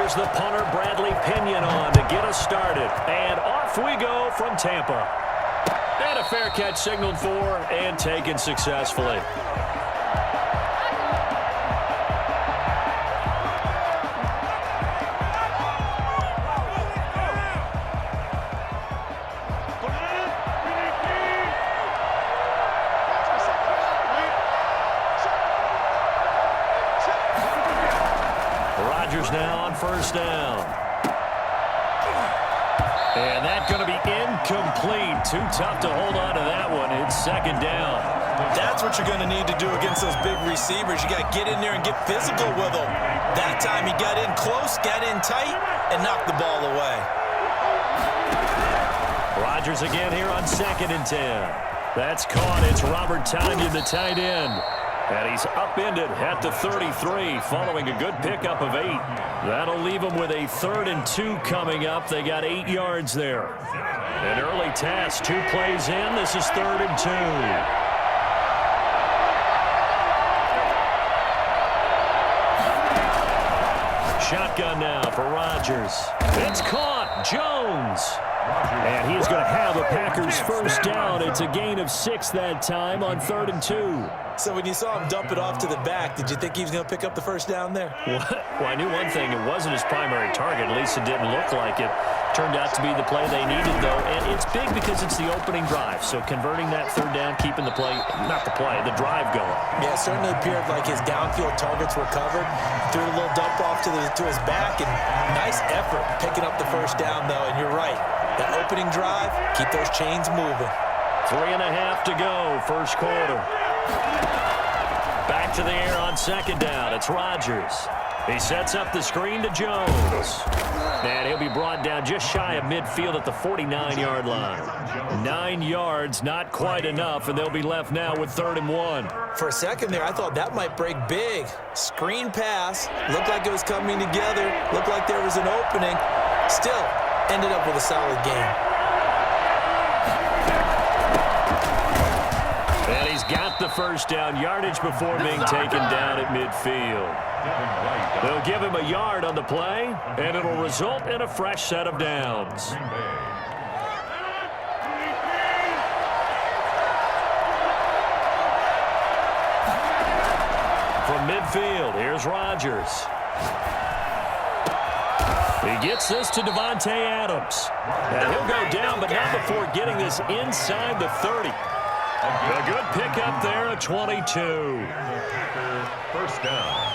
There's the punter, Bradley Pinion, on to get us started. And off we go from Tampa. And a fair catch signaled for and taken successfully. Rodgers now on first down. And that's going to be incomplete. Too tough to hold on to that one. It's second down. That's what you're going to need to do against those big receivers. You got to get in there and get physical with them. That time he got in close, got in tight, and knocked the ball away. Rodgers again here on 2nd and 10. That's caught. It's Robert Tonyan, the tight end. And he's upended at the 33 following a good pickup of 8. That'll leave them with a 3rd and 2 coming up. They got 8 yards there. An early task, 2 plays in. This is 3rd and 2. Shotgun now for Rodgers. It's caught. Jones. And he's going to have a Packers first down. It's a gain of 6 that time on 3rd and 2. So when you saw him dump it off to the back, did you think he was going to pick up the first down there? Well, I knew one thing. It wasn't his primary target. At least it didn't look like it. Turned out to be the play they needed, though. And it's big because it's the opening drive. So converting that 3rd down, keeping the play, not the play, the drive going. Yeah, it certainly appeared like his downfield targets were covered. Threw a little dump off to his back. And nice effort picking up the first down, though. And you're right. That opening drive, keep those chains moving. 3.5 to go, first quarter. Back to the air on 2nd down. It's Rodgers. He sets up the screen to Jones. And he'll be brought down just shy of midfield at the 49-yard line. 9 yards, not quite enough, and they'll be left now with 3rd and 1. For a second there, I thought that might break big. Screen pass. Looked like it was coming together. Looked like there was an opening. Still, ended up with a solid game. And he's got the first down, yardage before being taken down at midfield. They'll give him a yard on the play, and it'll result in a fresh set of downs. From midfield, here's Rodgers. He gets this to Devontae Adams. And he'll go down, but not before getting this inside the 30. A good pickup there at 22. First down.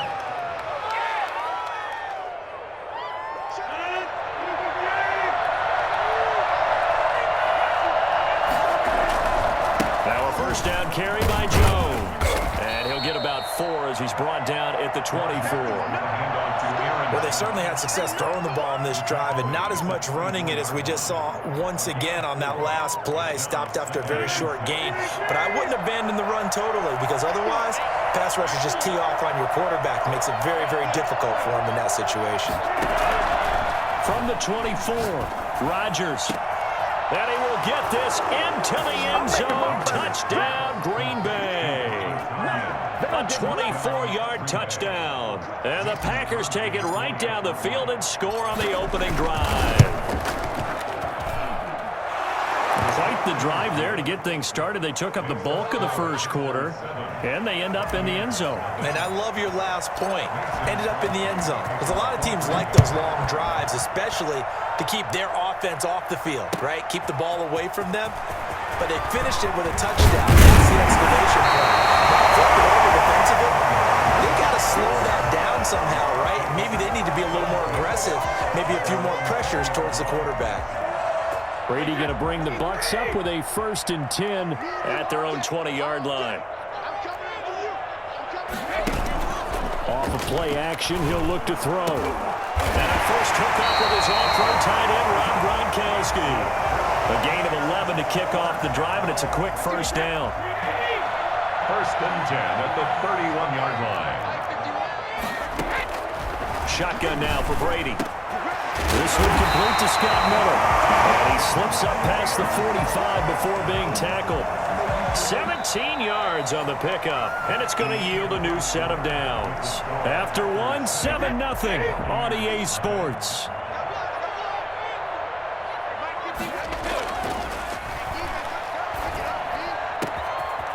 Now a first down carry by Jones. And he'll get about 4 as he's brought down at the 24. Well, they certainly had success throwing the ball in this drive, and not as much running it as we just saw once again on that last play. Stopped after a very short gain. But I wouldn't abandon the run totally, because otherwise, pass rushers just tee off on your quarterback. Makes it very, very difficult for him in that situation. From the 24, Rodgers. And he will get this into the end zone. Touchdown, Green Bay. A 24-yard touchdown. And the Packers take it right down the field and score on the opening drive. Quite the drive there to get things started. They took up the bulk of the first quarter, and they end up in the end zone. And I love your last point. Ended up in the end zone. Because a lot of teams like those long drives, especially to keep their offense off the field, right? Keep the ball away from them. But they finished it with a touchdown. That's the exclamation point. Flip it over defensively. They got to slow that down somehow, right? Maybe they need to be a little more aggressive. Maybe a few more pressures towards the quarterback. Brady going to bring the Bucs up with a 1st and 10 at their own 20-yard line. Off of play action, he'll look to throw. And a first hookup with his all-pro tight end, Rob Gronkowski. A gain of 11 to kick off the drive, and it's a quick first down. 1st and 10 at the 31-yard line. Shotgun now for Brady. This one complete to Scott Miller. And he slips up past the 45 before being tackled. 17 yards on the pickup, and it's going to yield a new set of downs. After one, 7-0 on EA Sports.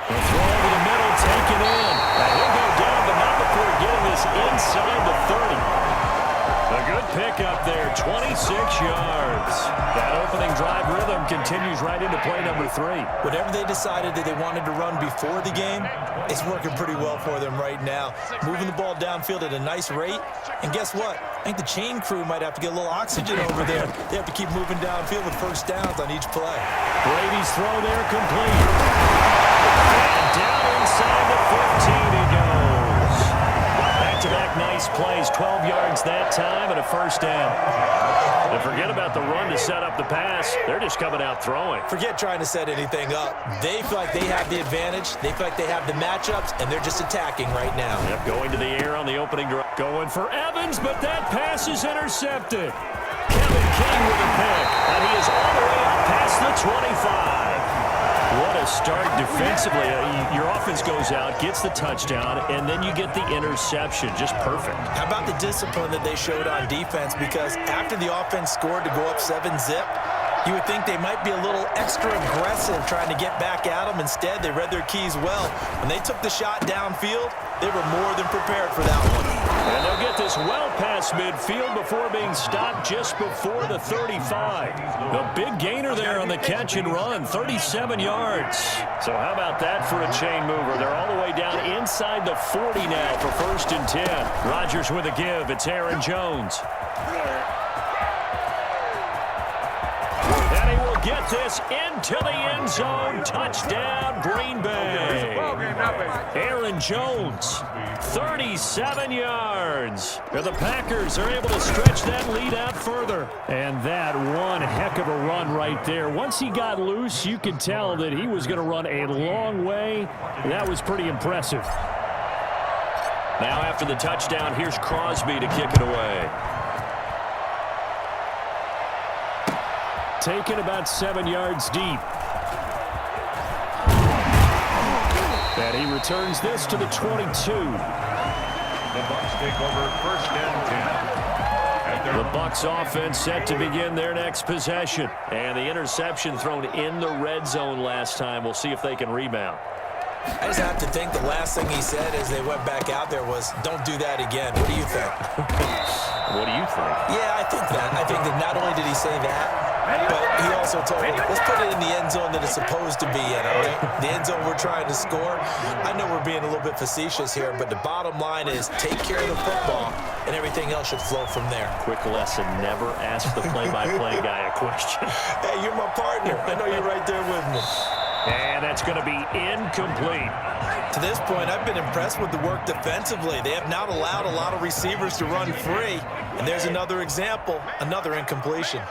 The throw over the middle, taken in. And he'll go down, but not before getting this inside the 30. A good pickup there, 26 yards. That opening drive rhythm continues right into play number 3. Whatever they decided that they wanted to run before the game, it's working pretty well for them right now. Moving the ball downfield at a nice rate. And guess what? I think the chain crew might have to get a little oxygen over there. They have to keep moving downfield with first downs on each play. Brady's throw there complete. And down inside the 15 he goes. Back-to-back nice plays, 12 yards that time and a first down. And forget about the run to set up the pass. They're just coming out throwing. Forget trying to set anything up. They feel like they have the advantage. They feel like they have the matchups, and they're just attacking right now. Yep, going to the air on the opening drive. Going for Evans, but that pass is intercepted. Kevin King with a pick, and he is all the way out past the 25. What a start defensively. Your offense goes out, gets the touchdown, and then you get the interception. Just perfect. How about the discipline that they showed on defense? Because after the offense scored to go up 7-zip, you would think they might be a little extra aggressive trying to get back at them. Instead, they read their keys well. When they took the shot downfield, they were more than prepared for that one. And they'll get this well past midfield before being stopped just before the 35. A big gainer there on the catch and run, 37 yards. So how about that for a chain mover? They're all the way down inside the 40 now for 1st and 10. Rodgers with a give. It's Aaron Jones. And he will get this into the end zone. Touchdown, Green Bay. Aaron Jones, 37 yards. And the Packers are able to stretch that lead out further. And that one heck of a run right there. Once he got loose, you could tell that he was going to run a long way. That was pretty impressive. Now after the touchdown, here's Crosby to kick it away. Taken about 7 yards deep. And he returns this to the 22. The Bucs take over 1st and 10. The Bucs offense set to begin their next possession. And the interception thrown in the red zone last time. We'll see if they can rebound. I just have to think the last thing he said as they went back out there was, don't do that again. What do you think? What do you think? Yeah, I think that. I think that not only did he say that, but he also told him, let's put it in the end zone that it's supposed to be in, all right? The end zone we're trying to score. I know we're being a little bit facetious here, but the bottom line is take care of the football, and everything else should flow from there. Quick lesson, never ask the play-by-play guy a question. Hey, you're my partner. I know you're right there with me. And that's going to be incomplete. To this point, I've been impressed with the work defensively. They have not allowed a lot of receivers to run free. And there's another example, another incompletion.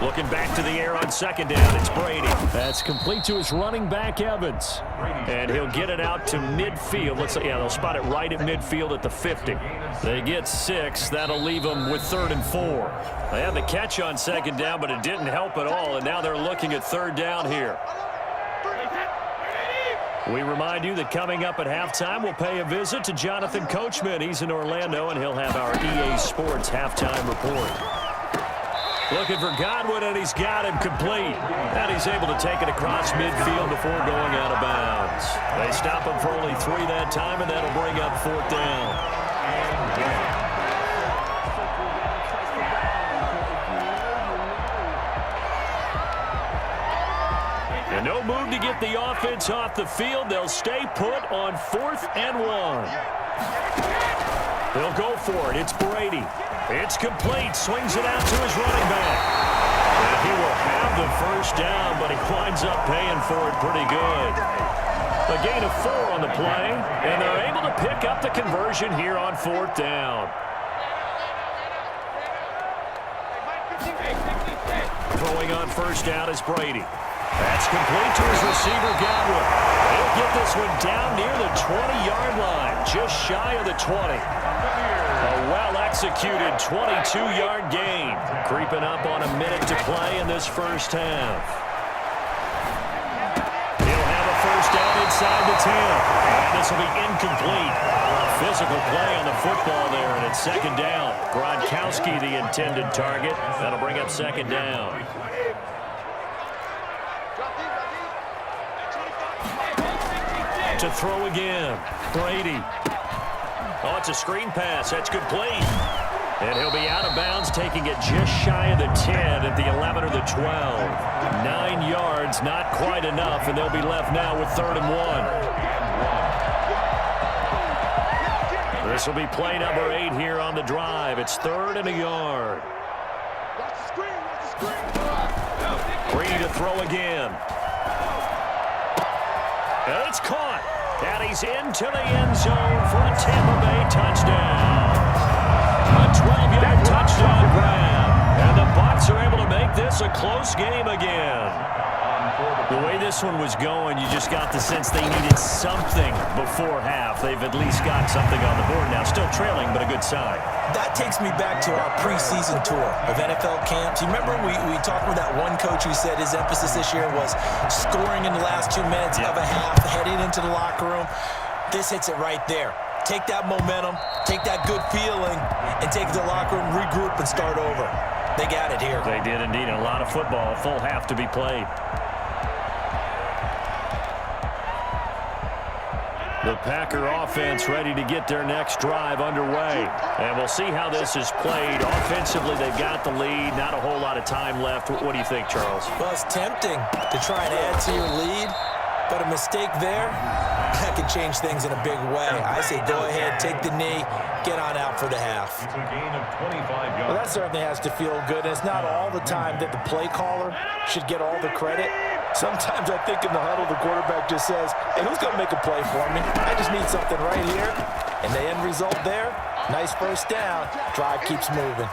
Looking back to the air on 2nd down, it's Brady. That's complete to his running back, Evans. And he'll get it out to midfield. Looks like, yeah, they'll spot it right at midfield at the 50. They get 6. That'll leave them with 3rd and 4. They had the catch on 2nd down, but it didn't help at all. And now they're looking at 3rd down here. We remind you that coming up at halftime, we'll pay a visit to Jonathan Coachman. He's in Orlando, and he'll have our EA Sports halftime report. Looking for Godwin, and he's got him complete. And he's able to take it across midfield before going out of bounds. They stop him for only 3 that time, and that'll bring up 4th down. And no move to get the offense off the field. They'll stay put on 4th and 1. They'll go for it. It's Brady. It's complete. Swings it out to his running back. And he will have the first down, but he winds up paying for it pretty good. A gain of 4 on the play, and they're able to pick up the conversion here on 4th down. Throwing on 1st down is Brady. That's complete to his receiver, Godwin. He'll get this one down near the 20-yard line, just shy of the 20. A well-executed 22-yard gain. Creeping up on a minute to play in this first half. He'll have a first down inside the 10. And this will be incomplete. Physical play on the football there, and it's second down. Gronkowski, the intended target. That'll bring up second down. To throw again. Brady. Oh, it's a screen pass. That's complete. And he'll be out of bounds, taking it just shy of the 10 at the 11 or the 12. 9 yards, not quite enough, and they'll be left now with 3rd and 1. This will be play number 8 here on the drive. It's 3rd and a yard. Brady to throw again. And it's caught. And he's into the end zone for a Tampa Bay touchdown. A 12-yard touchdown grab. And the Bucs are able to make this a close game again. The way this one was going, you just got the sense they needed something before half. They've at least got something on the board now. Still trailing, but a good sign. That takes me back to our preseason tour of NFL camps. You remember we talked with that one coach who said his emphasis this year was scoring in the last 2 minutes of a half, heading into the locker room. This hits it right there. Take that momentum, take that good feeling, and take it to the locker room, regroup, and start over. They got it here. They did indeed. A lot of football, full half to be played. The Packer offense ready to get their next drive underway. And we'll see how this is played. Offensively, they've got the lead. Not a whole lot of time left. What do you think, Charles? Well, it's tempting to try and add to your lead, but a mistake there, that can change things in a big way. I say go ahead, take the knee, get on out for the half. It's a gain of 25 yards. Well, that certainly has to feel good. And it's not all the time that the play caller should get all the credit. Sometimes I think in the huddle, the quarterback just says, hey, who's going to make a play for me? I just need something right here. And the end result there, nice first down. Drive keeps moving.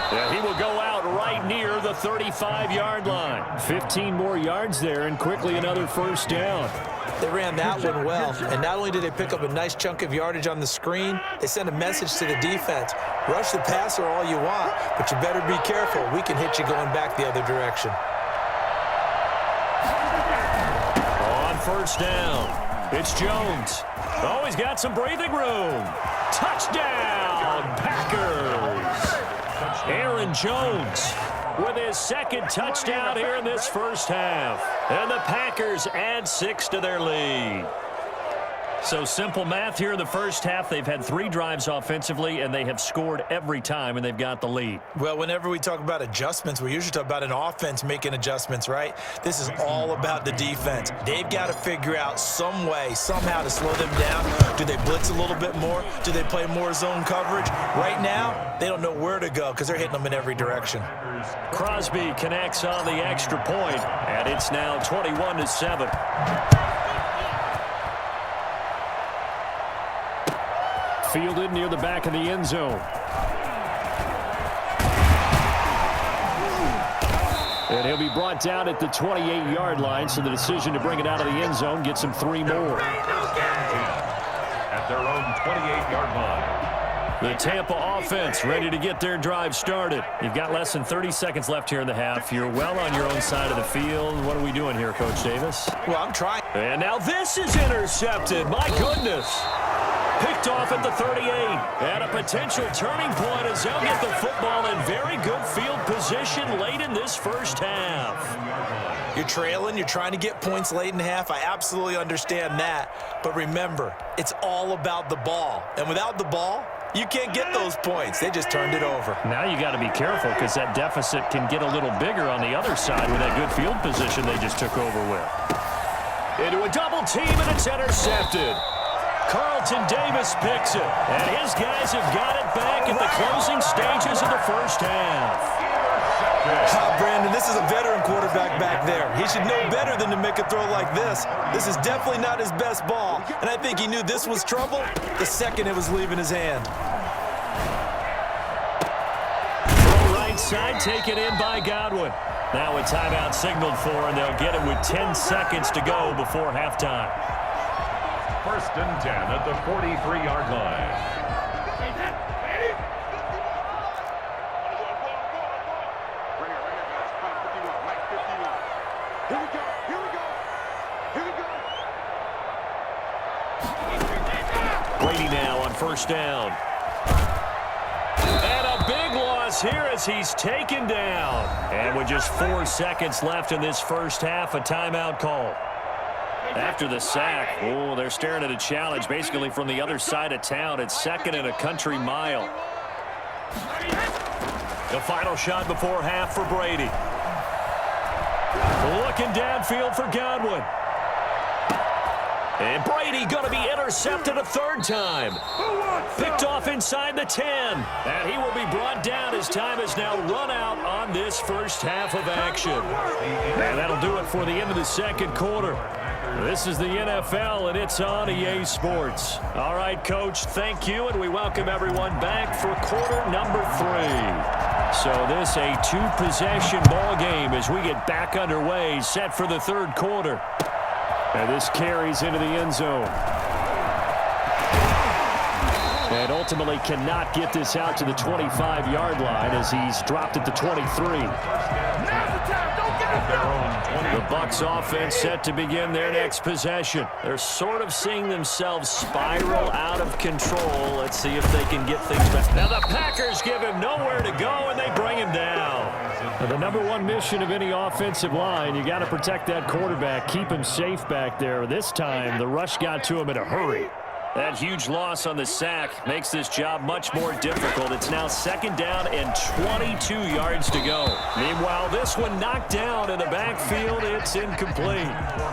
Yeah, he will go out right near the 35-yard line. 15 more yards there, and quickly another first down. They ran that one well, and not only did they pick up a nice chunk of yardage on the screen, they sent a message to the defense. Rush the passer all you want, but you better be careful. We can hit you going back the other direction. On first down, it's Jones. Oh, he's got some breathing room. Touchdown, Packers. Aaron Jones with his second touchdown here in this first half. And the Packers add 6 to their lead. So simple math here in the first half. They've had 3 drives offensively, and they have scored every time, and they've got the lead. Well, whenever we talk about adjustments, we usually talk about an offense making adjustments, right? This is all about the defense. They've got to figure out some way, somehow to slow them down. Do they blitz a little bit more? Do they play more zone coverage? Right now, they don't know where to go because they're hitting them in every direction. Crosby connects on the extra point, and it's now 21-7. Fielded near the back of the end zone. And he'll be brought down at the 28-yard line, so the decision to bring it out of the end zone gets him 3 more. At their own 28-yard line. The Tampa offense ready to get their drive started. You've got less than 30 seconds left here in the half. You're well on your own side of the field. What are we doing here, Coach Davis? Well, I'm trying. And now this is intercepted. My goodness. Picked off at the 38. And a potential turning point as they'll get the football in very good field position late in this first half. You're trailing. You're trying to get points late in half. I absolutely understand that. But remember, it's all about the ball. And without the ball, you can't get those points. They just turned it over. Now you got to be careful because that deficit can get a little bigger on the other side with that good field position they just took over with. Into a double team, and it's intercepted. Carlton Davis picks it, and his guys have got it back at the closing stages of the first half. Brandon, this is a veteran quarterback back there. He should know better than to make a throw like this. This is definitely not his best ball, and I think he knew this was trouble the second it was leaving his hand. Throw right side, taken in by Godwin. Now a timeout signaled for, and they'll get it with 10 seconds to go before halftime. First and 10 at the 43-yard line. on first down. And a big loss here as he's taken down. And with just 4 seconds left in this first half, a timeout call. After the sack, oh, they're staring at a challenge basically from the other side of town. It's 2nd and a country mile. The final shot before half for Brady. Looking downfield for Godwin. And Brady going to be intercepted a 3rd time. Picked off inside the 10. And he will be brought down as time has now run out on this first half of action. And that'll do it for the end of the 2nd quarter. This is the NFL, and it's on EA Sports. All right, Coach, thank you, and we welcome everyone back for quarter number 3. So this a 2-possession ball game as we get back underway, set for the 3rd quarter. And this carries into the end zone. And ultimately cannot get this out to the 25-yard line as he's dropped at the 23. The Bucs offense set to begin their next possession. They're sort of seeing themselves spiral out of control. Let's see if they can get things back. Now the Packers give him nowhere to go, and they bring him down. Now, the number 1 mission of any offensive line, you got to protect that quarterback, keep him safe back there. This time, the rush got to him in a hurry. That huge loss on the sack makes this job much more difficult. It's now 2nd down and 22 yards to go. Meanwhile, this one knocked down in the backfield. It's incomplete.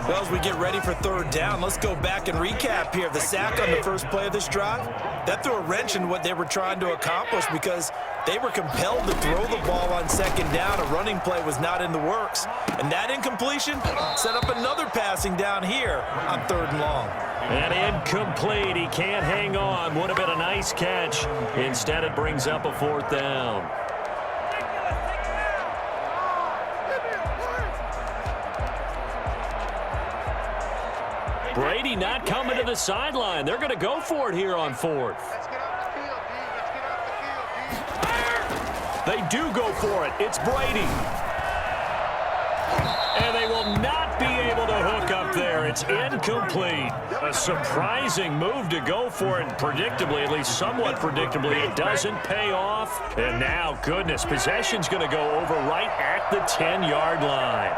Well, as we get ready for 3rd down, let's go back and recap here. The sack on the first play of this drive, that threw a wrench in what they were trying to accomplish because they were compelled to throw the ball on 2nd down. A running play was not in the works. And that incompletion set up another passing down here on 3rd and long. And incomplete. He can't hang on. Would have been a nice catch. Instead, it brings up a 4th down. Brady not coming to the sideline. They're going to go for it here on 4th. They do go for it. It's Brady. And they will not be able to hook up there. It's incomplete. A surprising move to go for it. Predictably, at least somewhat predictably, it doesn't pay off. And now, goodness, possession's going to go over right at the 10-yard line.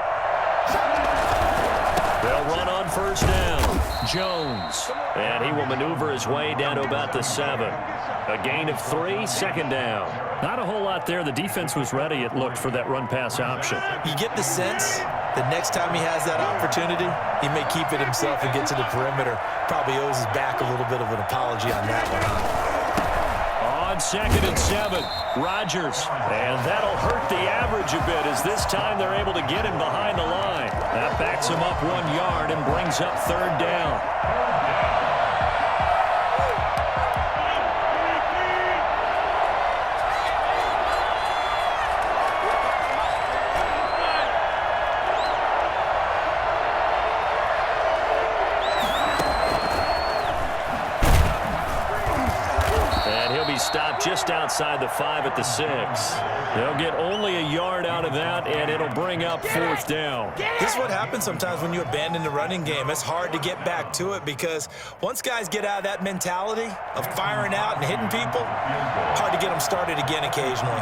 They'll run on first down. Jones. And he will maneuver his way down to about the 7. A gain of 3, 2nd down. Not a whole lot there. The defense was ready, it looked, for that run-pass option. You get the sense that next time he has that opportunity, he may keep it himself and get to the perimeter. Probably owes his back a little bit of an apology on that one. On 2nd and 7, Rodgers. And that'll hurt the average a bit as this time they're able to get him behind the line. That backs him up 1 yard and brings up 3rd down. Stopped just outside the 5 at the 6. They'll get only a yard out of that, and it'll bring up 4th down. This is what happens sometimes when you abandon the running game. It's hard to get back to it because once guys get out of that mentality of firing out and hitting people, hard to get them started again occasionally.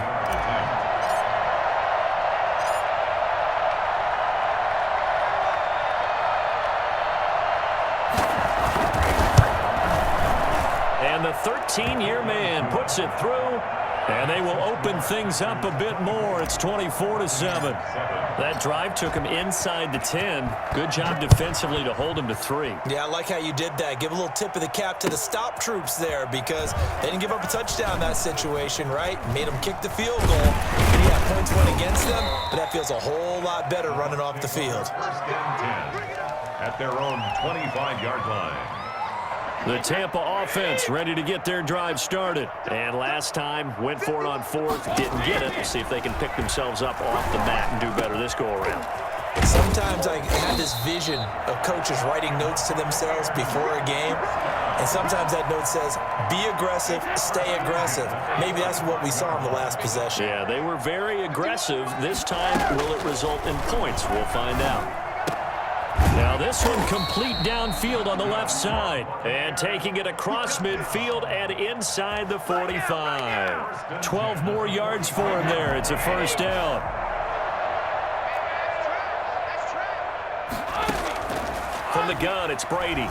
And the 13-year man puts it through, and they will open things up a bit more. It's 24-7. That drive took him inside the 10. Good job defensively to hold him to 3. Yeah, I like how you did that. Give a little tip of the cap to the stop troops there because they didn't give up a touchdown in that situation, right? Made them kick the field goal. And yeah, points went against them, but that feels a whole lot better running off the field. 1st and 10 at their own 25-yard line. The Tampa offense ready to get their drive started. And last time, went for it on 4th, didn't get it. We'll see if they can pick themselves up off the mat and do better this go-around. Sometimes I have this vision of coaches writing notes to themselves before a game. And sometimes that note says, be aggressive, stay aggressive. Maybe that's what we saw in the last possession. Yeah, they were very aggressive. This time, will it result in points? We'll find out. Now Now this one complete downfield on the left side. And taking it across midfield and inside the 45. 12 more yards for him there. It's a first down. From the gun, it's Brady.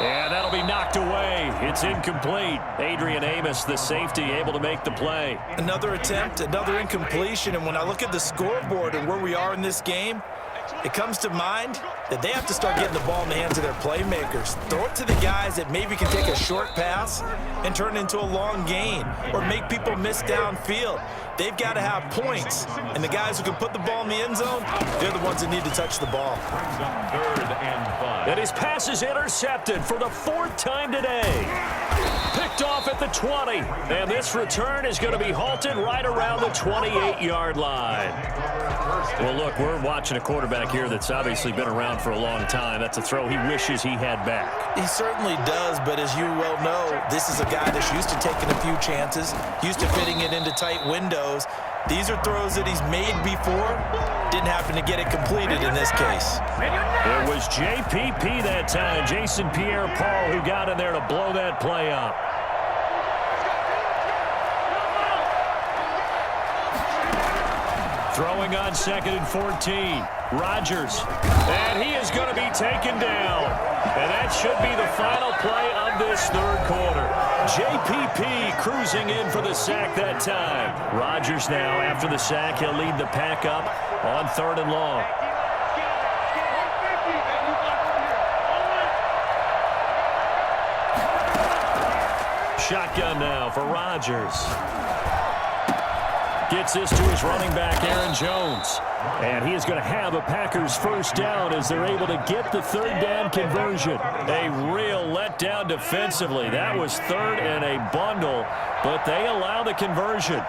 And that'll be knocked away. It's incomplete. Adrian Amos, the safety, able to make the play. Another attempt, another incompletion. And when I look at the scoreboard and where we are in this game, it comes to mind that they have to start getting the ball in the hands of their playmakers. Throw it to the guys that maybe can take a short pass and turn it into a long gain or make people miss downfield. They've got to have points. And the guys who can put the ball in the end zone, they're the ones that need to touch the ball. Third and 5. And his pass is intercepted for the 4th time today. Picked off at the 20. And this return is going to be halted right around the 28-yard line. Well, look, we're watching a quarterback here that's obviously been around for a long time. That's a throw he wishes he had back. He certainly does, but as you well know, this is a guy that's used to taking a few chances, used to fitting it into tight windows. These are throws that he's made before. Didn't happen to get it completed in this case. It was JPP that time, Jason Pierre-Paul, who got in there to blow that play up. Throwing on 2nd and 14. Rodgers. And he is going to be taken down. And that should be the final play of this 3rd quarter. JPP cruising in for the sack that time. Rodgers now, after the sack, he'll lead the pack up on 3rd and long. Shotgun now for Rodgers. Gets this to his running back, Aaron Jones. And he is going to have a Packers first down as they're able to get the 3rd down conversion. A real letdown defensively. That was 3rd and a bundle, but they allow the conversion.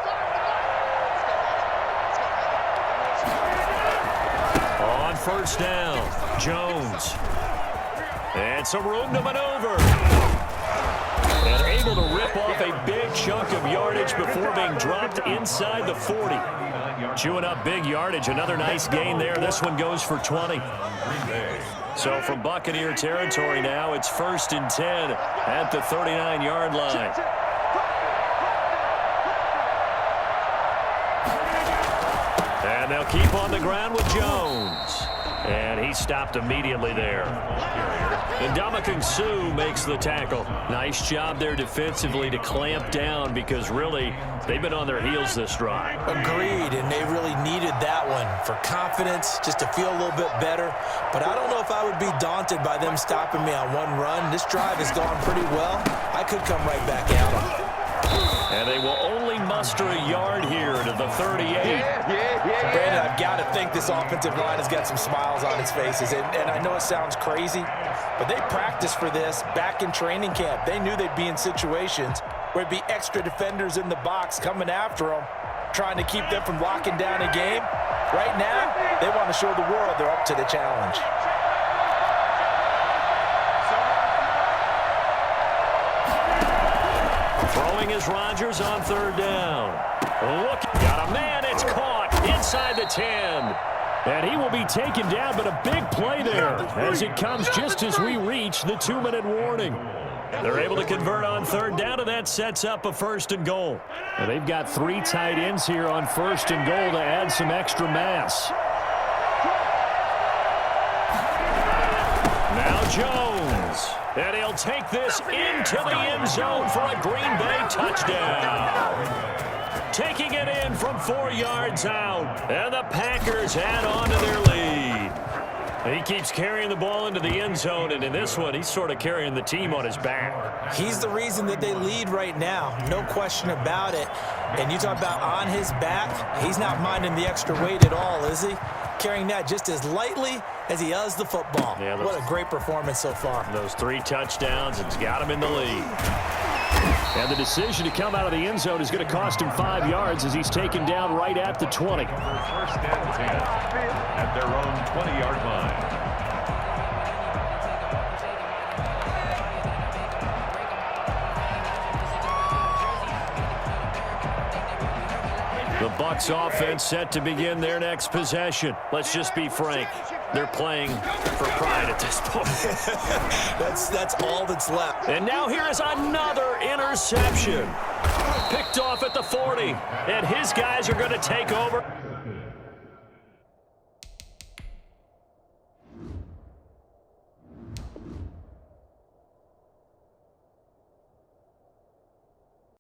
On first down, Jones. And some room to maneuver. And able to rip off a big chunk of yardage before being dropped inside the 40. Chewing up big yardage. Another nice gain there. This one goes for 20. So from Buccaneer territory now, it's 1st and 10 at the 39-yard line. And they'll keep on the ground with Jones. And he stopped immediately there. And Ndamukong Suh makes the tackle. Nice job there defensively to clamp down because really they've been on their heels this drive. Agreed, and they really needed that one for confidence, just to feel a little bit better. But I don't know if I would be daunted by them stopping me on one run. This drive has gone pretty well. I could come right back at them. And they will only muster a yard here to the 38. Brandon, I've got to think this offensive line has got some smiles on its faces. And I know it sounds crazy, but they practiced for this back in training camp. They knew they'd be in situations where there'd be extra defenders in the box coming after them, trying to keep them from locking down a game. Right now, they want to show the world they're up to the challenge. Throwing is Rodgers on 3rd down. Look, got a man, it's caught inside the 10. And he will be taken down, but a big play there as it comes just as we reach the 2-minute warning. They're able to convert on 3rd down, and that sets up a 1st and goal. And they've got 3 tight ends here on 1st and goal to add some extra mass. Now Jones. And he'll take this into the end zone for a Green Bay touchdown. Taking it in from 4 yards out. And the Packers add on to their lead. He keeps carrying the ball into the end zone, and in this one, he's sort of carrying the team on his back. He's the reason that they lead right now, no question about it. And you talk about on his back, he's not minding the extra weight at all, is he? Carrying that just as lightly as he does the football. Yeah, what a great performance so far. Those 3 touchdowns, it's got him in the lead. And the decision to come out of the end zone is going to cost him 5 yards as he's taken down right at the 20. 1st and 10 at their own 20-yard line. The Bucs offense set to begin their next possession. Let's just be frank. They're playing for pride at this point. That's all that's left. And now here is another interception. Picked off at the 40. And his guys are going to take over.